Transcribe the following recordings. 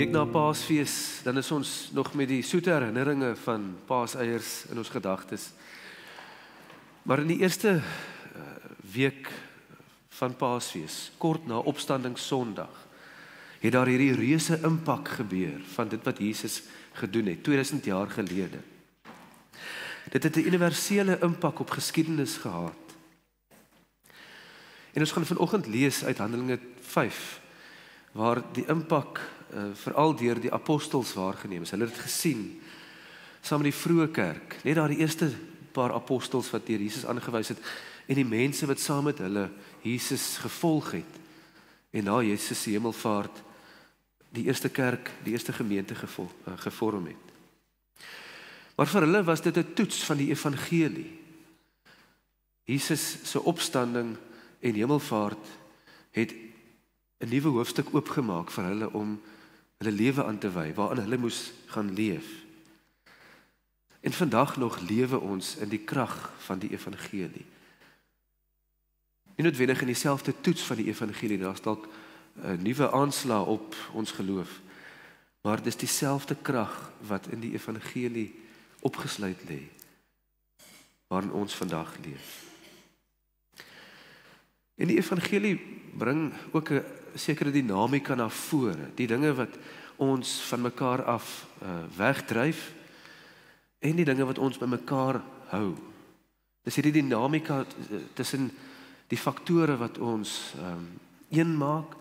Week na Paasfees, dan is ons nog met die soete herinneringe van paaseiers in ons gedagtes. Maar in die eerste week van Paasfees, kort na Opstandingssondag, het daar hierdie reuse impak gebeur van dit wat Jesus gedoen het, 2000 jaar gelede. Dit het 'n universele impak op geskiedenis gehad. En ons gaan vanoggend lees uit Handelinge 5, waar die impak veral deur die apostels waargeneem is. Hulle het dit gesien, saam met die vroeë kerk, net daar die eerste paar apostels wat deur Jesus aangewys het, en die mense wat saam met hulle Jesus gevolg het, en na Jesus se hemelvaart die eerste kerk, die eerste gemeente gevorm het. Maar vir hulle was dit 'n toets van die evangelie. Jesus se opstanding en hemelvaart het 'n nuwe hoofstuk oopgemaak vir hulle om hulle lewe aan te wy, waarin hulle moes gaan leef. En vandag nog lewe ons in die krag van die evangelie. Nie noodwendig in dieselfde toets van die evangelie, daar is dalk 'n nuwe aanslag op ons geloof, maar dis dieselfde krag wat in die evangelie opgesluit lê, waarin ons vandag leef. En die evangelie bring ook 'n sekere dinamika na vore, die dinge wat ons van mekaar af wegdryf, en die dinge wat ons by mekaar hou. Dis hierdie dinamika tussen die faktore wat ons een maak,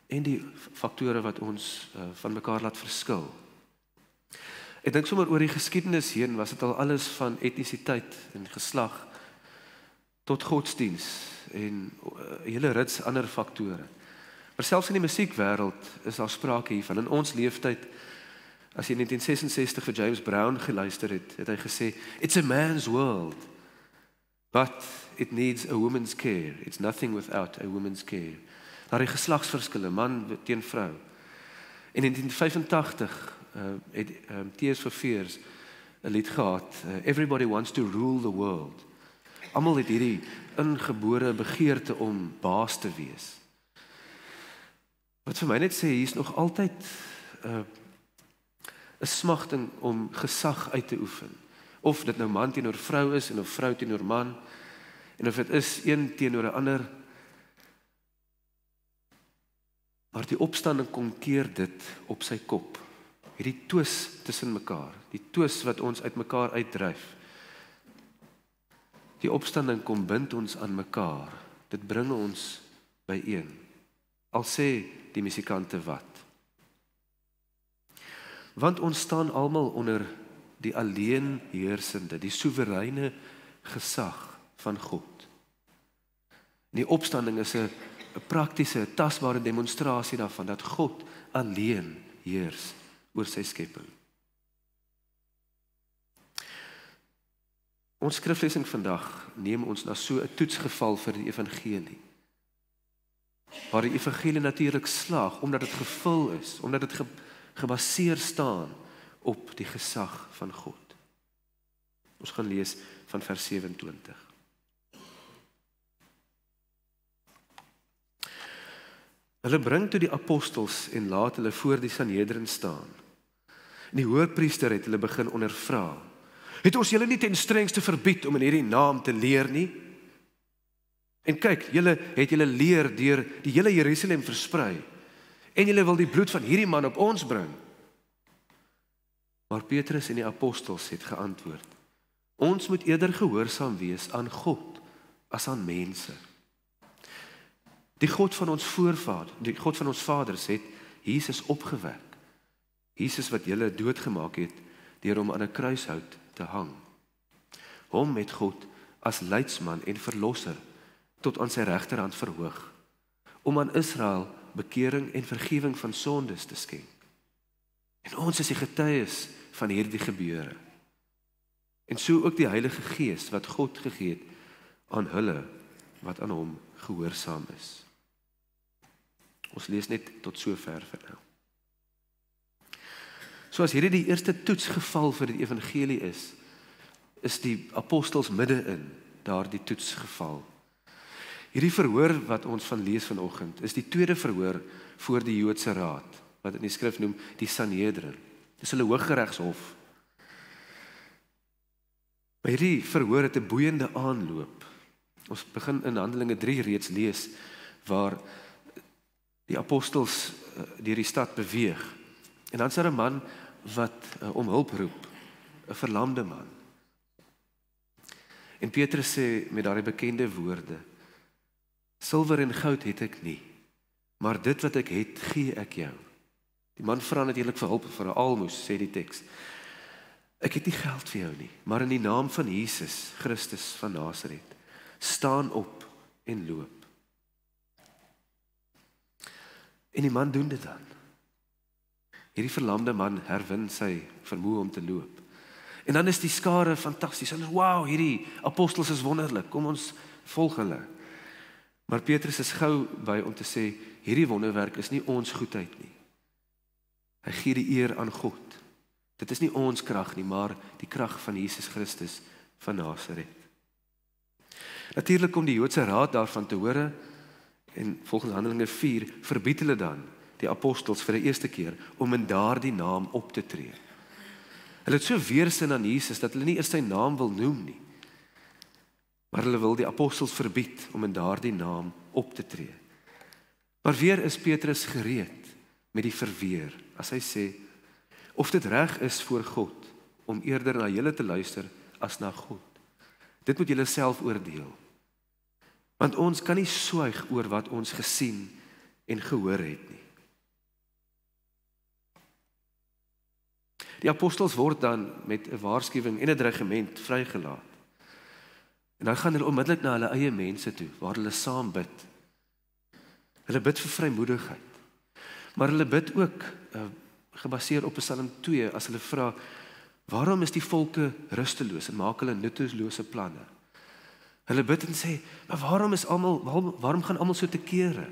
en die faktore wat ons van mekaar laat verskil. Ek dink sommer oor die geskiedenis heen was dit al alles van etnisiteit en geslag tot godsdiens en 'n hele rits ander faktore. Maar selfs in die musiekwêreld is daar sprake hiervan. In ons leeftyd, as jy in 1966 vir James Brown geluister het, het hy gesê, "It's a man's world, but it needs a woman's care. It's nothing without a woman's care." Daar die geslagsverskille, man teen vrou. En in 1985 het Tears for Fears 'n lied gehad, "Everybody wants to rule the world." Almal het hierdie ingebore begeerte om baas te wees. Wat vir my net sê, hier is nog altyd 'n smagting om gesag uit te oefen. Of dit nou man teenoor vrou is, en of vrou teenoor man, en of dit is een teenoor 'n ander. Maar die opstanding kom keer dit op sy kop. Hierdie twis tussen mekaar, die twis wat ons uit mekaar uitdryf. Die opstanding kom bind ons aan mekaar. Dit bring ons byeen. Al sê die musikante wat. Want ons staan almal onder die alleen heersende, die soewereine gesag van God. Die opstanding is 'n praktiese, tasbare demonstrasie daarvan dat God alleen heers oor sy skepping. Ons skriflesing vandag neem ons na so 'n toetsgeval vir die evangelie. Waar die evangelie natuurlik slaag, omdat dit gevul is, omdat dit gebaseer staan op die gesag van God. Ons gaan lees van vers 27. Hulle bring toe die apostels en laat hulle voor die Sanhedrin staan. En die hoëpriester het hulle begin ondervra. Het ons julle nie ten strengste verbied om in hierdie naam te leer nie? En kyk, julle het julle leer deur die hele Jerusalem versprei, en julle wil die bloed van hierdie man op ons bring. Maar Petrus en die apostels het geantwoord, ons moet eerder gehoorsaam wees aan God as aan mense. Die God van ons voorvader, die God van ons vaders het Jesus opgewek. Jesus wat julle doodgemaak het deur hom aan 'n kruishout te hang. Hom het God as leidsman en verlosser tot aan sy regterhand verhoog, om aan Israel bekering en vergifnis van sondes te skenk. En ons is die getuies van hierdie gebeure. En so ook die Heilige Gees wat God gegee het aan hulle wat aan hom gehoorsaam is. Ons lees net tot sover vir nou. So as hierdie die eerste toetsgeval vir die evangelie is die apostels midde in daardie toetsgeval. Hierdie verhoor wat ons van lees vanoggend is die tweede verhoor voor die Joodse Raad. wat in die skrif noem die Sanhedrin. Dis hulle Hooggeregshof. Maar hierdie verhoor het 'n boeiende aanloop. Ons begin in Handelinge 3 reeds lees, waar die apostels deur die stad beweeg. En dan is daar 'n man wat om hulp roep, 'n verlamde man. En Petrus sê met daardie bekende woorde, silwer en goud het ek nie, maar dit wat ek het, gee ek jou. Die man vra natuurlik vir hulp, vir 'n almoes, sê die teks. Ek het nie geld vir jou nie, maar in die naam van Jesus Christus van Nasaret, staan op en loop. En die man doen dit dan. Hierdie verlamde man herwin sy vermoë om te loop. En dan is die skare fantasties. Hulle sê, wow, hierdie apostels is wonderlik, kom ons volg hulle. Maar Petrus is gou by om te sê, hierdie wonderwerk is nie ons goedheid nie. Hy gee die eer aan God. Dit is nie ons krag nie, maar die krag van Jesus Christus van Nasaret. Natuurlik kom die Joodse raad daarvan te hore, en volgens Handelinge 4 verbied hulle dan die apostels vir die eerste keer om in daardie naam op te tree. Hulle het so weerstand aan Jesus dat hulle nie eers sy naam wil noem nie. Maar hulle wil die apostels verbied om in daardie naam op te tree. Maar weer is Petrus gereed met die verweer as hy sê, of dit reg is voor God om eerder na julle te luister as na God. Dit moet julle self oordeel. Want ons kan nie swyg oor wat ons gesien en gehoor het nie. Die apostels word dan met 'n waarskuwing en 'n dreigement vrygelaat. En dan gaan hulle onmiddellik na hulle eie mense toe, waar hulle saam bid. Hulle bid vir vrymoedigheid. Maar hulle bid ook gebaseer op Psalm 2 as hulle vra, waarom is die volke rusteloos en maak hulle nuttelose planne? Hulle bid en sê, maar waarom gaan almal so te kere?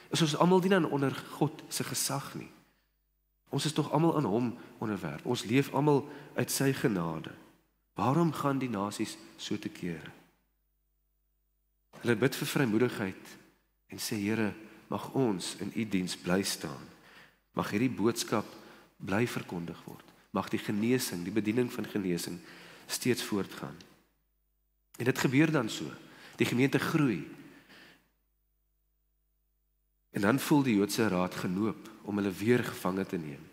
Is ons almal nie dan onder God se gesag nie? Ons is tog almal aan hom onderwerp. Ons leef almal uit sy genade. Waarom gaan die nasies so te kere? Hulle bid vir vrymoedigheid en sê, Here, mag ons in u diens bly staan. Mag hierdie boodskap bly verkondig word. Mag die genesing, die bediening van genesing steeds voortgaan. En dit gebeur dan so. Die gemeente groei. En dan voel die Joodse raad genoop om hulle weer gevange te neem.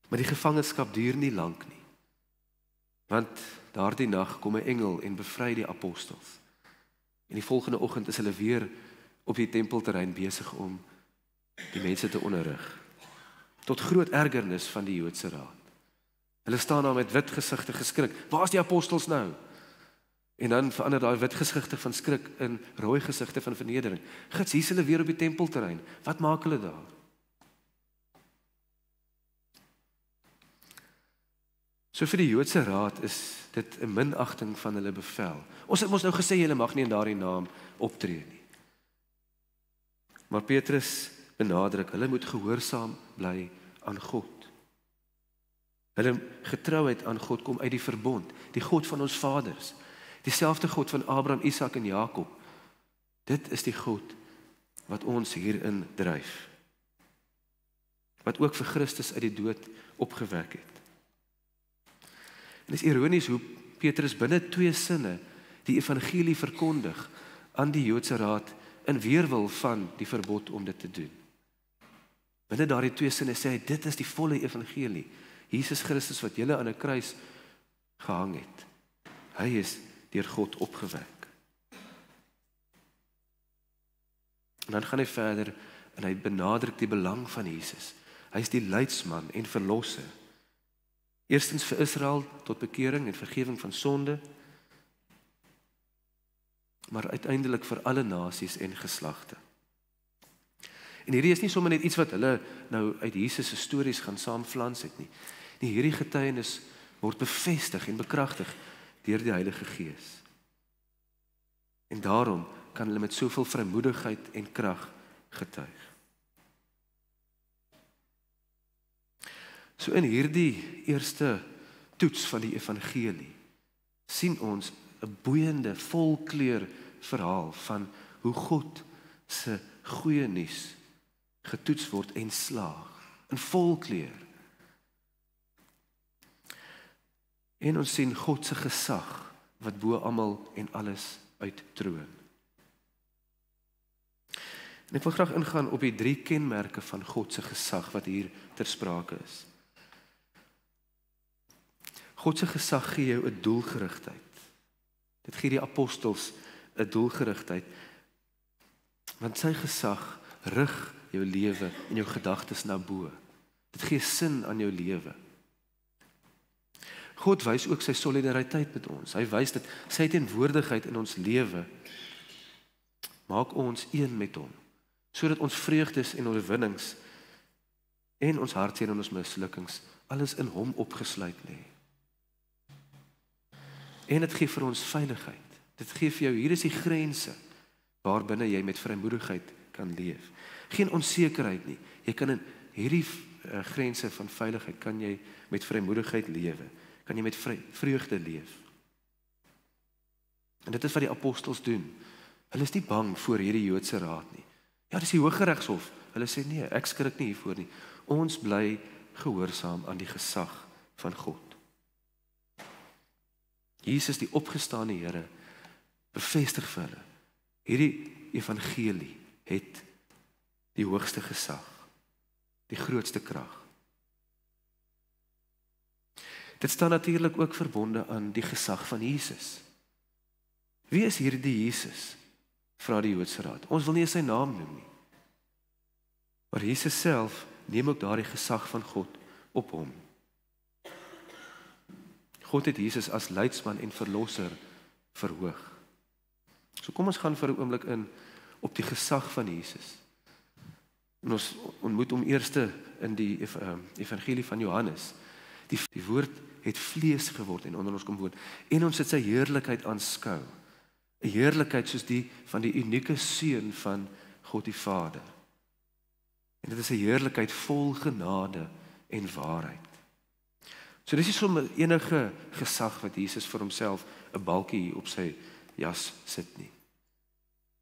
Maar die gevangenskap duur nie lank nie. Want daardie nag kom 'n engel en bevry die apostels. En die volgende oggend is hulle weer op die tempelterrein besig om die mense te onderrig. Tot groot ergernis van die Joodse raad. Hulle staan daar met wit gesigte geskrik. Waar is die apostels nou? En dan verander daai wit gesigte van skrik in rooi gesigte van vernedering. Gits, hier is hulle weer op die tempelterrein. Wat maak hulle daar? So vir die Joodse raad is dit 'n minagting van hulle bevel. Ons het mos nou gesê julle mag nie in daardie naam optree nie. Maar Petrus benadruk, hulle moet gehoorsaam bly aan God. Hulle getrouheid aan God kom uit die verbond, die God van ons vaders, dieselfde God van Abraham, Isak en Jakob. Dit is die God wat ons hierin dryf. Wat ook vir Christus uit die dood opgewek het. En dit is ironies hoe Petrus binne 2 sinne die evangelie verkondig aan die Joodse raad in weerwil van die verbod om dit te doen. Binne daardie 2 sinne sê hy, dit is die volle evangelie. Jesus Christus wat julle aan 'n kruis gehang het. Hy is deur God opgewek. En dan gaan hy verder en hy benadruk die belang van Jesus. Hy is die leidsman en verlosser. Eerstens vir Israel tot bekering en vergifnis van sonde, maar uiteindelik vir alle nasies en geslagte. En hierdie is nie sommer net iets wat hulle nou uit Jesus se stories gaan saamflans het nie. Nee, hierdie getuienis word bevestig en bekragtig deur die Heilige Gees. En daarom kan hulle met soveel vrymoedigheid en krag getuig. So in hierdie eerste toets van die evangelie sien ons 'n boeiende, volkleur verhaal van hoe God se goeie nuus getoets word en slaag, in volkleur. En ons sien God se gesag, wat bo almal en alles uittroon. En ek wil graag ingaan op die 3 kenmerke van God se gesag, wat hier ter sprake is. God se gesag gee jou 'n doelgerigtheid. Dit gee die apostels 'n doelgerigtheid, want sy gesag rig jou lewe en jou gedagtes na bo. Dit gee sin aan jou lewe. God wys ook sy solidariteit met ons. Hy wys dat sy teenwoordigheid in ons lewe maak ons een met hom, sodat ons vreugdes en oorwinnings en ons hartseer en ons mislukkings alles in hom opgesluit lê. En dit gee vir ons veiligheid. Dit gee vir jou, hier is die grense waarbinne jy met vrymoedigheid kan leef. Geen onsekerheid nie. Jy kan in hierdie grense van veiligheid kan jy met vrymoedigheid lewe. Kan jy met vreugde leef. En dit is wat die apostels doen. Hulle is nie bang voor hierdie Joodse raad nie. Ja, dis die Hooggeregshof. Hulle sê nee, ek skrik nie hiervoor nie. Ons bly gehoorsaam aan die gesag van God. Jesus, die opgestane Here, bevestig vir hulle. Hierdie evangelie het die hoogste gesag, die grootste krag. Dit staan natuurlik ook verbonde aan die gesag van Jesus. Wie is hierdie Jesus? Vra die Joodse raad. Ons wil nie sy naam noem nie. Maar Jesus self neem ook daardie gesag van God op hom. God het Jesus as leidsman en verlosser verhoog. So kom ons gaan vir 'n oomblik in op die gesag van Jesus. En ons ontmoet hom eerste in die evangelie van Johannes. Die woord het vlees geword en onder ons kom woon. En ons het sy heerlikheid aanskou. 'n Heerlikheid soos die van die unieke seun van God die Vader. En dit is 'n heerlikheid vol genade en waarheid. So dis nie sommer enige gesag wat Jesus vir homself 'n balkie op sy jas sit nie.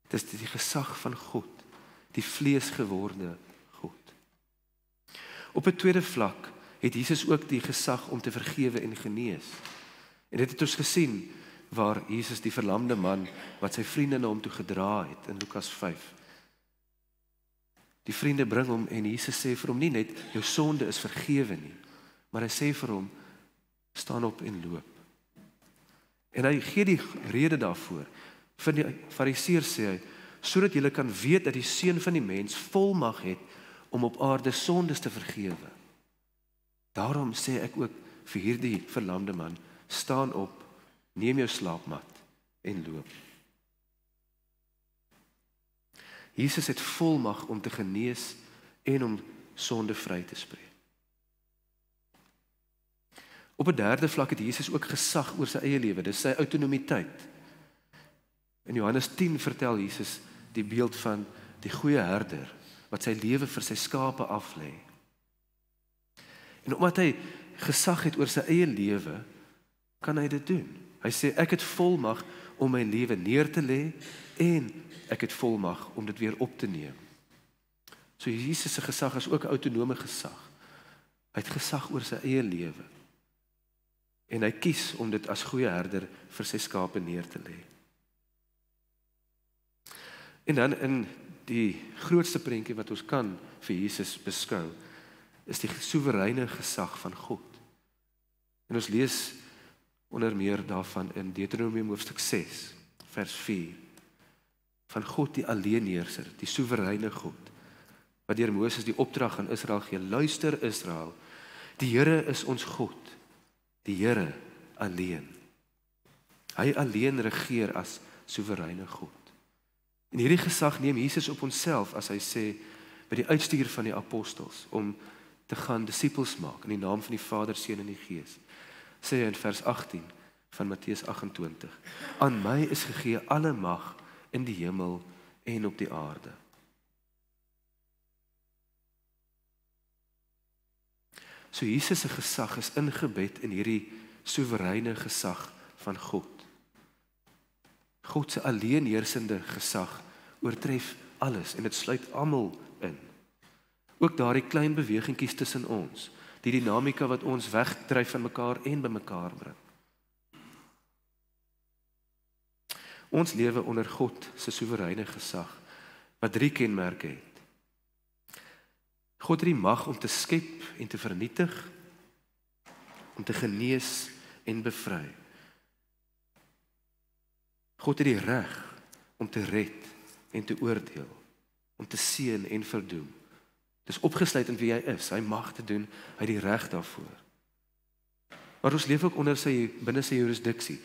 Dit is die gesag van God, die vleesgeworde God. Op 'n tweede vlak het Jesus ook die gesag om te vergewe en genees. En dit het ons gesien waar Jesus die verlamde man wat sy vriende na hom toe gedra het in Lukas 5. Die vriende bring hom en Jesus sê vir hom nie net jou sonde is vergewe nie, maar hy sê vir hom staan op en loop. En hy gee die rede daarvoor. Vir die Fariseërs sê hy, sodat julle kan weet dat die Seun van die mens volmag het om op aarde sondes te vergewe. Daarom sê ek ook vir hierdie verlamde man, staan op, neem jou slaapmat en loop. Jesus het volmag om te genees en om sonde vry te spreek. Op 'n derde vlak het Jesus ook gesag oor sy eie lewe, dis sy autonomiteit. In Johannes 10 vertel Jesus die beeld van die goeie herder wat sy lewe vir sy skape aflê. En omdat hy gesag het oor sy eie lewe, kan hy dit doen. Hy sê ek het volmag om my lewe neer te lê en ek het volmag om dit weer op te neem. So Jesus se gesag is ook 'n autonome gesag. Hy het gesag oor sy eie lewe. En hy kies om dit as goeie herder vir sy skape neer te lê. En dan in die grootste prentjie wat ons kan vir Jesus beskou, is die soewereine gesag van God. En ons lees onder meer daarvan in Deuteronomium hoofstuk 6, vers 4. Van God die alleenheerser, die soewereine God, wat deur Moses die opdrag aan Israel gee, luister Israel, die Here is ons God, die Here alleen. Hy alleen regeer as soewereine God. En hierdie gesag neem Jesus op onsself as hy sê, by die uitstuur van die apostels, om te gaan disippels maak, in die naam van die Vader, Seun en die Gees. Sê hy in vers 18 van Matteus 28, aan my is gegee alle mag in die hemel en op die aarde. So Jesus se gesag is ingebed in hierdie soewereine gesag van God. God se alleenheersende gesag oortref alles en dit sluit almal in. Ook daardie klein bewegingkies tussen ons, die dinamika wat ons wegdryf van mekaar en by mekaar bring. Ons lewe onder God se soewereine gesag, wat 3 kenmerke het. God het die mag om te skep en te vernietig, om te genees en bevry. God het die reg om te red en te oordeel, om te seën en verdoem. Dis opgesluit in wie hy is, hy mag te doen, hy het die reg daarvoor. Maar ons leef ook onder binne sy jurisdiksie.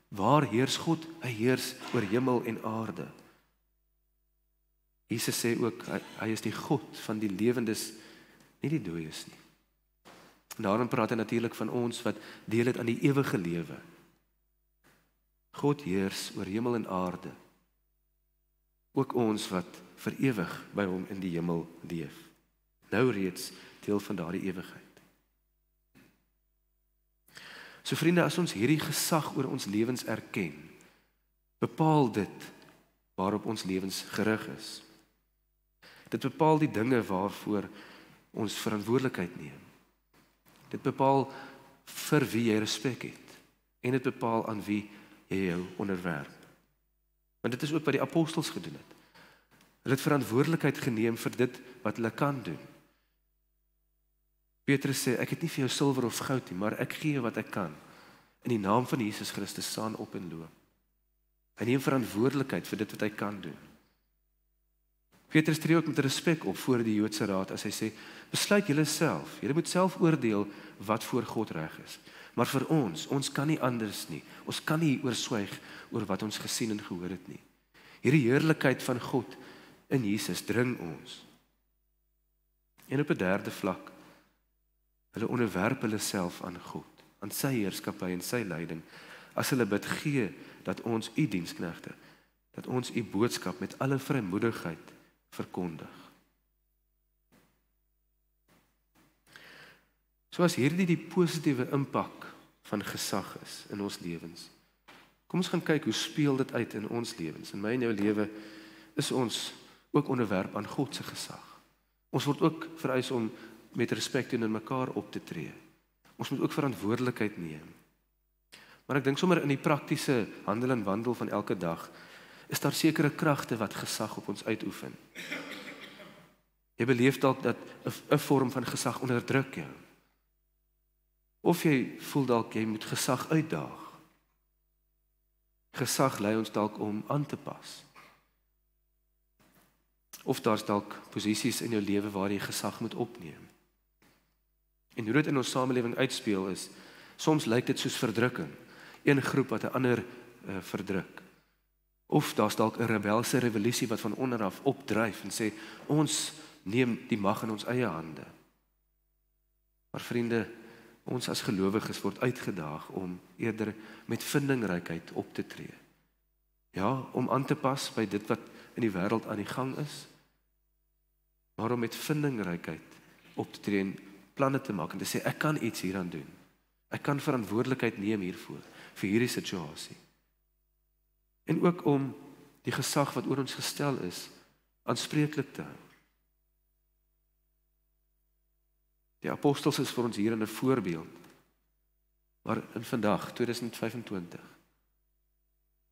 Waar heers God? Hy heers oor hemel en aarde. Jesus sê ook, hy is die God van die lewendes, nie die dooies nie. En daarom praat hy natuurlik van ons wat deel het aan die ewige lewe. God heers oor hemel en aarde. Ook ons wat vir ewig by hom in die hemel leef. Nou reeds deel van daardie ewigheid. So vriende, as ons hierdie gesag oor ons lewens erken, bepaal dit waarop ons lewens gerig is. Dit bepaal die dinge waarvoor ons verantwoordelikheid neem. Dit bepaal vir wie jy respek het. En dit bepaal aan wie jy jou onderwerp. Want dit is ook wat die apostels gedoen het. Hulle het verantwoordelikheid geneem vir dit wat hulle kan doen. Petrus sê, ek het nie vir jou silwer of goud nie, maar ek gee wat ek kan. In die naam van Jesus Christus staan op en loop. Hy neem verantwoordelikheid vir dit wat hy kan doen. Petrus tree ook met respek op voor die Joodse raad as hy sê, besluit julle self, julle moet self oordeel wat voor God reg is. Maar vir ons kan nie anders nie. Ons kan nie oorswyg oor wat ons gesien en gehoor het nie. Hierdie heerlikheid van God in Jesus dring ons. En op 'n derde vlak, hulle onderwerp hulle self aan God, aan sy heerskappy en sy leiding, as hulle bid, gee dat ons u diensknegte, dat ons u boodskap met alle vrymoedigheid verkondig. So as hierdie die positiewe impak van gesag is in ons lewens, kom ons gaan kyk hoe speel dit uit in ons lewens. In my en jou lewe is ons ook onderwerp aan God se gesag. Ons word ook vereis om met respek teenoor mekaar op te tree. Ons moet ook verantwoordelikheid neem. Maar ek dink sommer in die praktiese handel en wandel van elke dag, is daar sekere kragte wat gesag op ons uitoefen. Jy beleef dalk dat 'n vorm van gesag onderdruk jou. Of jy voel dalk jy moet gesag uitdaag. Gesag lei ons dalk om aan te pas. Of daar's dalk posisies in jou lewe waar jy gesag moet opneem. En hoe dit in ons samelewing uitspeel is, soms lyk dit soos verdrukking. Een groep wat 'n ander verdruk. Of daar's dalk 'n rebelse revolusie wat van onder af opdryf en sê, ons neem die mag in ons eie hande. Maar vriende, ons as gelowiges word uitgedaag om eerder met vindingrykheid op te tree. Ja, om aan te pas by dit wat in die wêreld aan die gang is, maar om met vindingrykheid op te tree en planne te maak en te sê, ek kan iets hieraan doen. Ek kan verantwoordelikheid neem hiervoor, vir hierdie situasie. En ook om die gesag wat oor ons gestel is, aanspreeklik te hou. Die apostels is vir ons hier 'n voorbeeld, maar in vandag, 2025,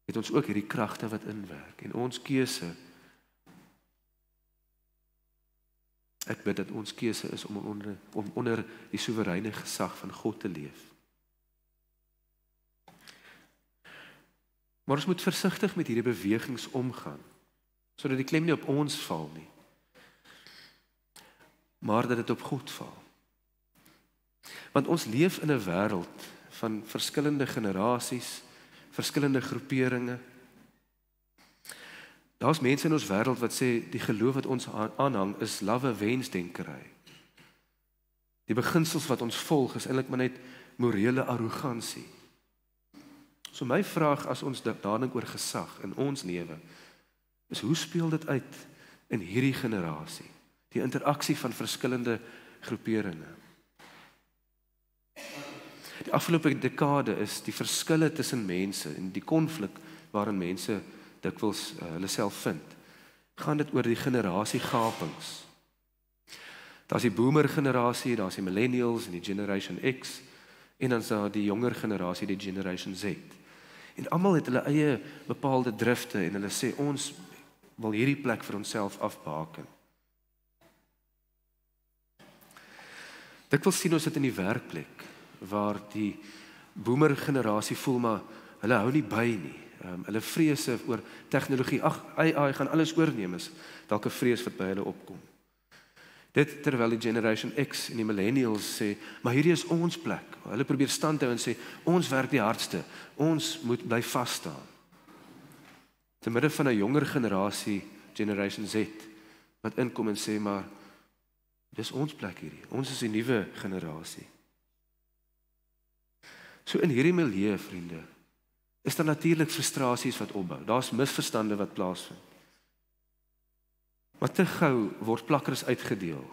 het ons ook hierdie kragte wat inwerk, en ons keuse, ek bid dat ons keuse is om onder die soewereine gesag van God te leef. Maar ons moet versigtig met hierdie bewegings omgaan, sodat die klem nie op ons val nie, maar dat dit op God val. Want ons leef in 'n wêreld van verskillende generasies, verskillende groeperinge. Daar's mense in ons wêreld wat sê die geloof wat ons aanhang is lawwe wensdenkery. Die beginsels wat ons volg is eintlik maar net morele arrogansie. So my vraag as ons nadink oor gesag in ons lewe is, hoe speel dit uit in hierdie generasie? Die interaksie van verskillende groeperinge. Die afgelope dekade is die verskille tussen mense en die konflik waarin mense dikwels hulle self vind, gaan dit oor die generasiegapings. Daar's die boomer generasie, daar's die millennials en die generation X, en dan is daar die jonger generasie, die generation Z. En almal het hulle eie bepaalde drifte en hulle sê ons wil hierdie plek vir onsself afbaken. Dikwels sien ons dit in die werkplek waar die boomer generasie voel maar hulle hou nie by nie. Hulle vrese oor tegnologie, AI gaan alles oorneem is, dalk 'n vrees wat by hulle opkom. Dit terwyl die generation X en die millennials sê, maar hierdie is ons plek. Hulle probeer stand hou en sê, ons werk die hardste, ons moet bly vas staan. Te midde van 'n jonger generasie, generation Z, wat inkom en sê, maar dis ons plek hierdie, ons is die nuwe generasie. So in hierdie milieu, vriende, is daar natuurlik frustrasies wat opbou. Daar's misverstande wat plaasvind. Maar te gou word plakkers uitgedeel.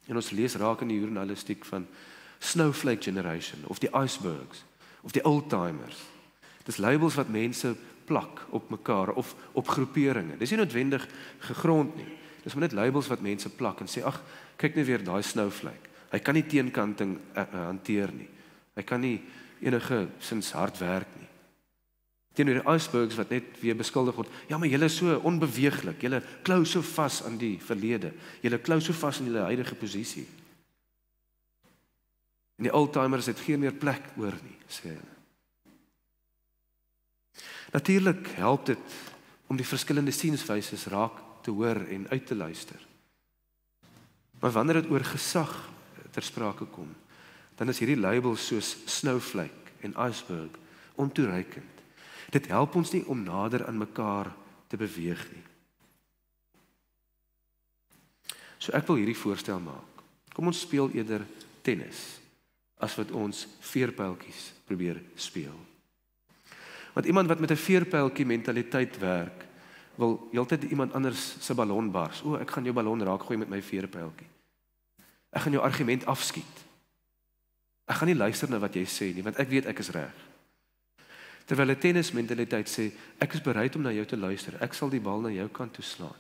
En ons lees raak in die journalistiek van snowflake generation, of die icebergs, of die oldtimers. Dis labels wat mense plak op mekaar, of op groeperinge. Dis nie noodwendig gegrond nie. Dis maar net labels wat mense plak en sê, ag, kyk net weer daai snowflake. Hy kan nie teenkanting hanteer nie. Hy kan nie enige sins hard werk nie. Teenoor die icebergs wat net weer beskuldig word, ja, maar julle is so onbeweeglik, julle klou so vas aan die verlede, julle klou so vas in julle huidige posisie. En die oldtimers het geen meer plek oor nie, sê hulle. Natuurlik help dit om die verskillende sienswyses raak te hoor en uit te luister. Maar wanneer dit oor gesag ter sprake kom, dan is hierdie labels soos snowflake en iceberg ontoereikend. Dit help ons nie om nader aan mekaar te beweeg nie. So ek wil hierdie voorstel maak. Kom ons speel eerder tennis, as wat ons veerpyltjies probeer speel. Want iemand wat met 'n veerpyltjie mentaliteit werk, wil heeltyd iemand anders se ballon bars. O, ek gaan jou ballon raak gooi met my veerpyltjie. Ek gaan jou argument afskiet. Ek gaan nie luister na wat jy sê nie, want ek weet ek is reg. Terwyl 'n tennismentaliteit sê, ek is bereid om na jou te luister, ek sal die bal na jou kant toe slaan.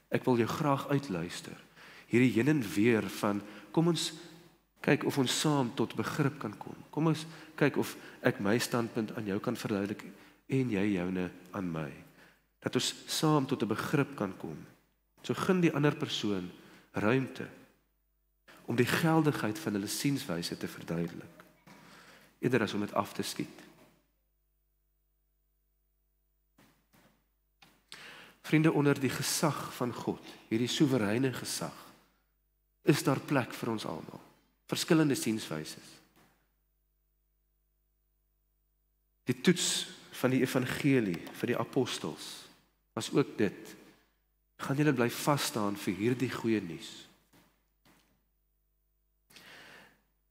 Ek wil jou graag uitluister. Hierdie heen en weer van, kom ons kyk of ons saam tot begrip kan kom. Kom ons kyk of ek my standpunt aan jou kan verduidelik en jy joune aan my. Dat ons saam tot 'n begrip kan kom. So gun die ander persoon ruimte om die geldigheid van hulle sienswyse te verduidelik, eerder as om dit af te skiet. Vriende, onder die gesag van God, hierdie soewereine gesag, is daar plek vir ons almal. Verskillende sienswyse. Die toets van die evangelie vir die apostels was ook dit. Gaan julle bly vas staan vir hierdie goeie nuus.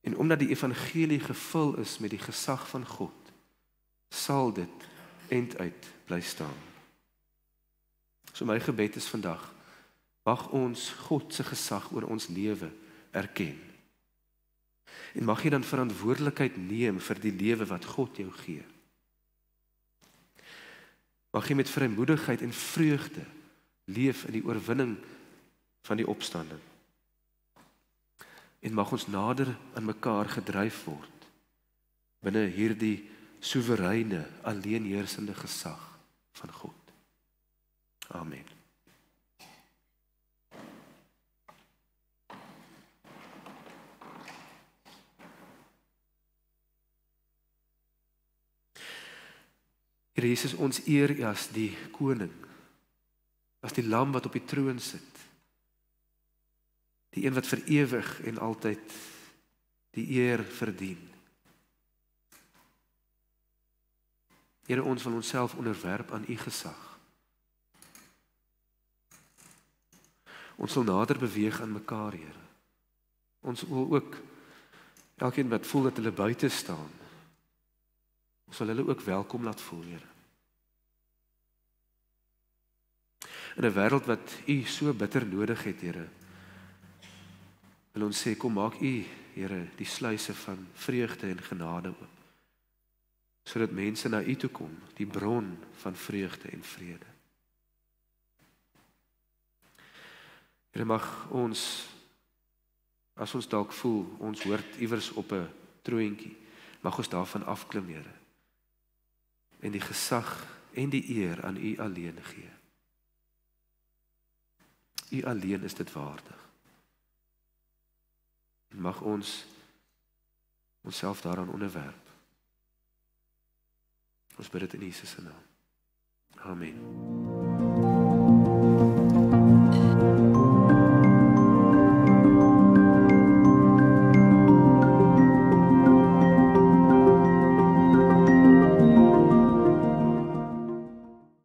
En omdat die evangelie gevul is met die gesag van God, sal dit einduit bly staan. So my gebed is vandag, mag ons God se gesag oor ons lewe erken. En mag jy dan verantwoordelikheid neem vir die lewe wat God jou gee. Mag jy met vrymoedigheid en vreugde leef in die oorwinning van die opstanding. En mag ons nader aan mekaar gedryf word binne hierdie soewereine, alleenheersende gesag van God. Amen. Here Jesus, ons eer U as die koning, as die lam wat op die troon sit, die een wat vir ewig en altyd die eer verdien. Here, ons wil onsself onderwerp aan U gesag. Ons wil nader beweeg aan mekaar, Here. Ons wil ook, elkeen wat voel dat hulle buite staan, ons wil hulle ook welkom laat voel, Here. In 'n wêreld wat U so bitter nodig het, Here, wil ons sê, kom maak U, Here, die sluise van vreugde en genade oop, sodat mense na U toe kom, die bron van vreugde en vrede. Here, mag ons as ons dalk voel, ons hoort iewers op 'n troontjie, mag ons daarvan afklim, Here. En die gesag en die eer aan U alleen gee. U alleen is dit waardig. En mag ons onsself daaraan onderwerp. Ons bid dit in Jesus se naam. Amen.